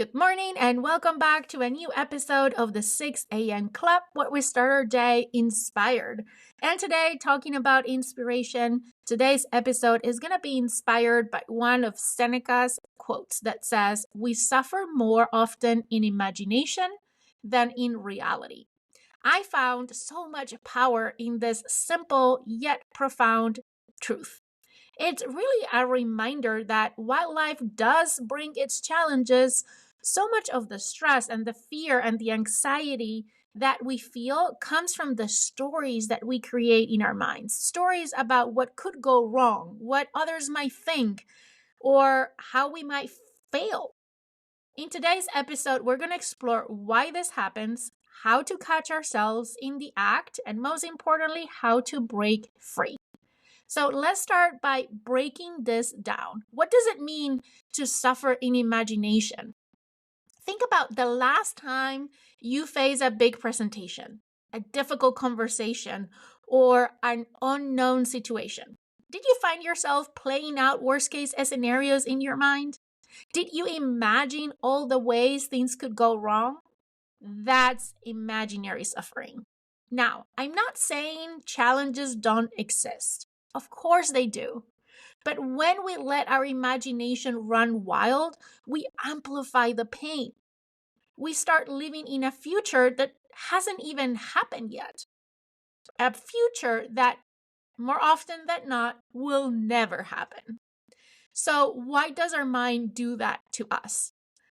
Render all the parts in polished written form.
Good morning and welcome back to a new episode of the 6 a.m. Club, where we start our day inspired. And today, talking about inspiration, today's episode is going to be inspired by one of Seneca's quotes that says, "We suffer more often in imagination than in reality." I found so much power in this simple yet profound truth. It's really a reminder that while life does bring its challenges, so much of the stress and the fear and the anxiety that we feel comes from the stories that we create in our minds. Stories about what could go wrong, what others might think, or how we might fail. In today's episode, we're going to explore why this happens, how to catch ourselves in the act, and most importantly, how to break free. So let's start by breaking this down. What does it mean to suffer in imagination? Think about the last time you faced a big presentation, a difficult conversation, or an unknown situation. Did you find yourself playing out worst-case scenarios in your mind? Did you imagine all the ways things could go wrong? That's imaginary suffering. Now, I'm not saying challenges don't exist. Of course they do. But when we let our imagination run wild, we amplify the pain. We start living in a future that hasn't even happened yet. A future that, more often than not, will never happen. So why does our mind do that to us?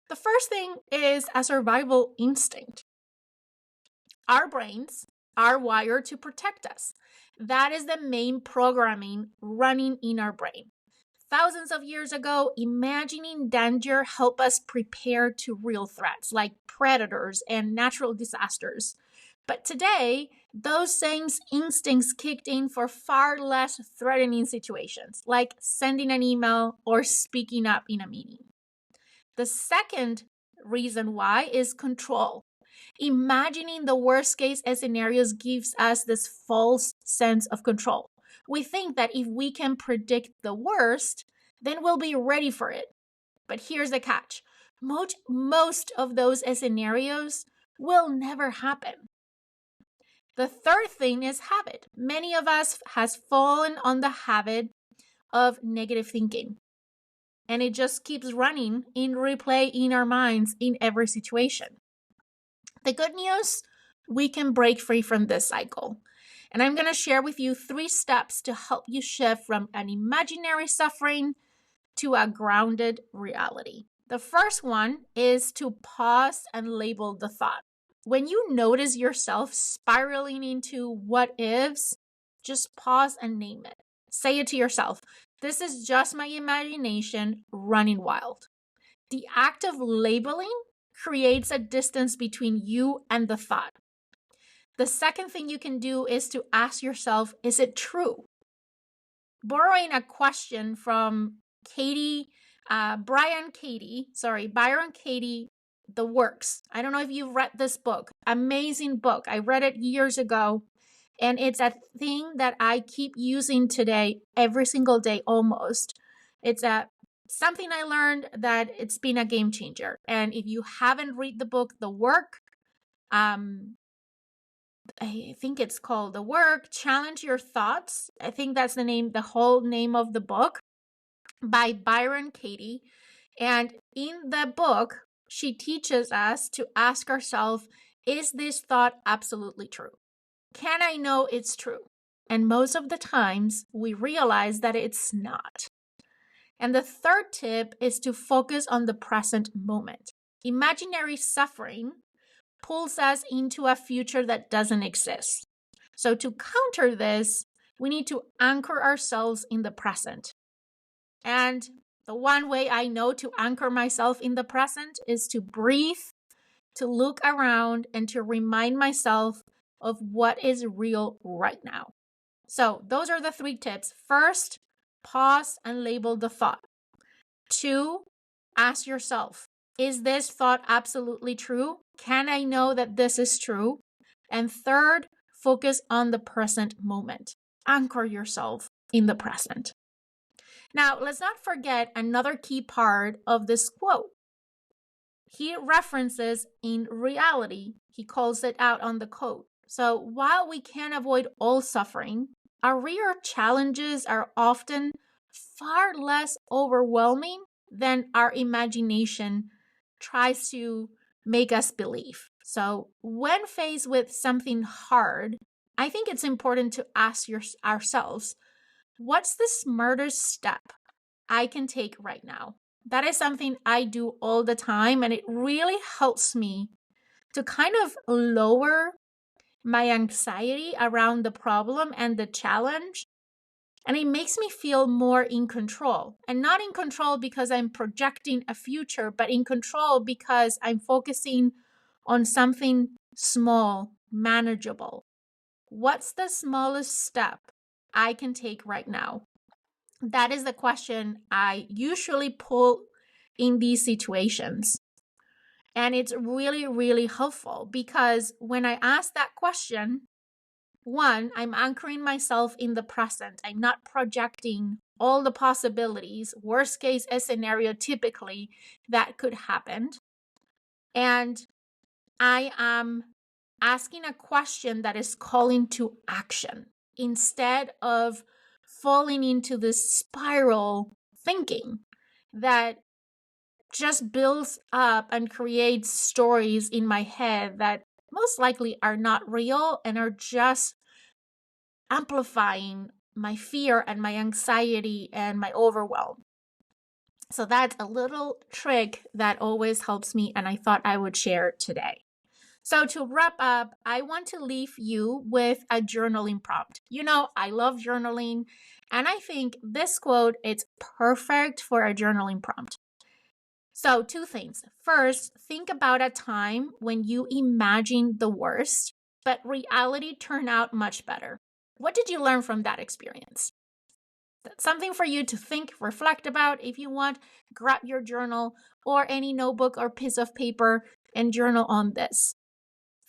The first thing is a survival instinct. Our brains are wired to protect us. That is the main programming running in our brain. Thousands of years ago, imagining danger helped us prepare to real threats like predators and natural disasters. But today, those same instincts kicked in for far less threatening situations, like sending an email or speaking up in a meeting. The second reason why is control. Imagining the worst case scenarios gives us this false sense of control. We think that if we can predict the worst, then we'll be ready for it. But here's the catch. Most of those scenarios will never happen. The third thing is habit. Many of us has fallen on the habit of negative thinking. And it just keeps running in replay in our minds in every situation. The good news, we can break free from this cycle. And I'm going to share with you 3 steps to help you shift from an imaginary suffering to a grounded reality. The first one is to pause and label the thought. When you notice yourself spiraling into what ifs, just pause and name it. Say it to yourself. This is just my imagination running wild. The act of labeling creates a distance between you and the thought. The second thing you can do is to ask yourself, is it true? Borrowing a question from Byron Katie, The Works. I don't know if you've read this book. Amazing book. I read it years ago. And it's a thing that I keep using today, every single day almost. It's something I learned that it's been a game changer. And if you haven't read the book, The Work, I think it's called The Work, Challenge Your Thoughts. I think that's the whole name of the book, by Byron Katie. And in the book, she teaches us to ask ourselves, is this thought absolutely true? Can I know it's true? And most of the times, we realize that it's not. And the third tip is to focus on the present moment. Imaginary suffering pulls us into a future that doesn't exist. So to counter this, we need to anchor ourselves in the present. And the one way I know to anchor myself in the present is to breathe, to look around, and to remind myself of what is real right now. So those are the 3 tips. First, pause and label the thought. 2, ask yourself, is this thought absolutely true? Can I know that this is true? And third, focus on the present moment. Anchor yourself in the present. Now, let's not forget another key part of this quote. he references in reality. He calls it out on the quote. So while we can't avoid all suffering, our real challenges are often far less overwhelming than our imagination tries to make us believe. So when faced with something hard, I think it's important to ask ourselves, what's the smartest step I can take right now? That is something I do all the time, and it really helps me to kind of lower my anxiety around the problem and the challenge. And it makes me feel more in control. And not in control because I'm projecting a future, but in control because I'm focusing on something small, manageable. What's the smallest step I can take right now? That is the question I usually pull in these situations. And it's really, really helpful because when I ask that question, one, I'm anchoring myself in the present. I'm not projecting all the possibilities, worst case scenario typically that could happen. And I am asking a question that is calling to action instead of falling into this spiral thinking that just builds up and creates stories in my head that most likely are not real and are just amplifying my fear and my anxiety and my overwhelm. So that's a little trick that always helps me, and I thought I would share today. So to wrap up, I want to leave you with a journaling prompt. You know, I love journaling, and I think this quote is perfect for a journaling prompt. So, two things. First, think about a time when you imagined the worst, but reality turned out much better. What did you learn from that experience? That's something for you to think, reflect about. If you want, grab your journal or any notebook or piece of paper and journal on this.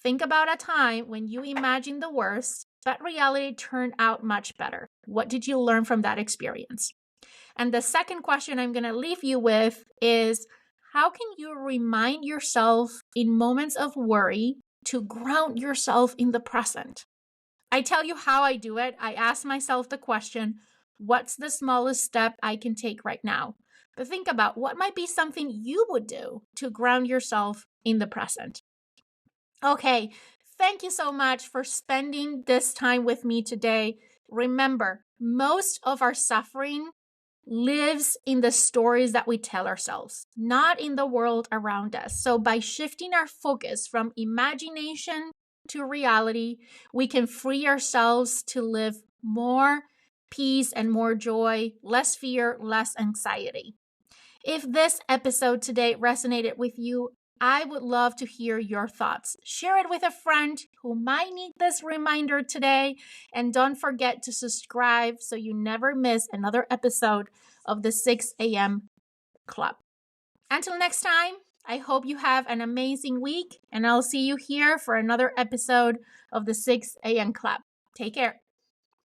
Think about a time when you imagined the worst, but reality turned out much better. What did you learn from that experience? And the second question I'm going to leave you with is, how can you remind yourself in moments of worry to ground yourself in the present? I tell you how I do it. I ask myself the question, what's the smallest step I can take right now? But think about what might be something you would do to ground yourself in the present. Okay, thank you so much for spending this time with me today. Remember, most of our suffering lives in the stories that we tell ourselves, not in the world around us. So by shifting our focus from imagination to reality, we can free ourselves to live more peace and more joy, less fear, less anxiety. If this episode today resonated with you, I would love to hear your thoughts. Share it with a friend who might need this reminder today. And don't forget to subscribe so you never miss another episode of the 6 a.m. Club. Until next time, I hope you have an amazing week, and I'll see you here for another episode of the 6 a.m. Club. Take care.